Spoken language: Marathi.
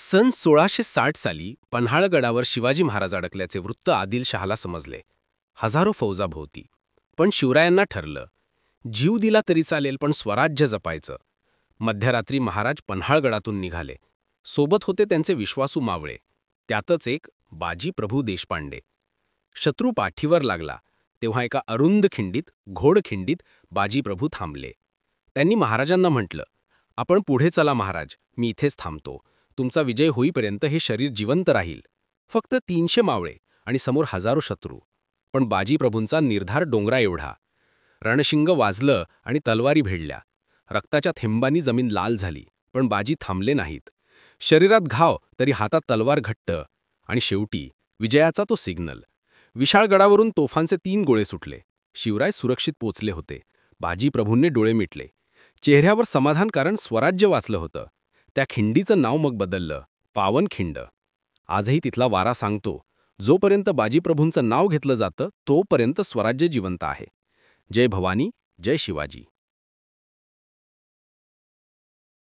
सन 1660 साली पन्हाळगडावर शिवाजी महाराज अडकल्याचे वृत्त आदिलशहाला समजले. हजारो फौजाभोवती. पण शिवरायांना ठरलं, जीव दिला तरी चालेल पण स्वराज्य जपायचं. मध्यरात्री महाराज पन्हाळगडातून निघाले. सोबत होते त्यांचे विश्वासू मावळे, त्यातच एक बाजी प्रभू देशपांडे. शत्रू पाठीवर लागला तेव्हा एका अरुंद खिंडीत, घोडखिंडीत बाजीप्रभू थांबले. त्यांनी महाराजांना म्हटलं, आपण पुढे चला महाराज, मी इथेच थांबतो. तुमचा विजय होईपर्यंत हे शरीर जिवंत राहील. फक्त 300 मावळे आणि समोर हजारो शत्रू. पण बाजीप्रभूंचा निर्धार डोंगरा एवढा. रणशिंग वाजलं आणि तलवारी भिडल्या. रक्ताच्या थेंबांनी जमीन लाल झाली, पण बाजी थांबले नाहीत. शरीरात घाव तरी हातात तलवार घट्ट. आणि शेवटी विजयाचा तो सिग्नल. विशाळगडावरून तोफांचे 3 गोळे सुटले. शिवराय सुरक्षित पोचले होते. बाजीप्रभूंनी डोळे मिटले. चेहऱ्यावर समाधान, कारण स्वराज्य वाचलं होतं. त्या खिंडीचं नाव मग बदललं, पावनखिंड. आजही तिथला वारा सांगतो, जोपर्यंत बाजीप्रभूंचं नाव घेतलं जातं तोपर्यंत स्वराज्य जिवंत आहे. जय भवानी, जय शिवाजी.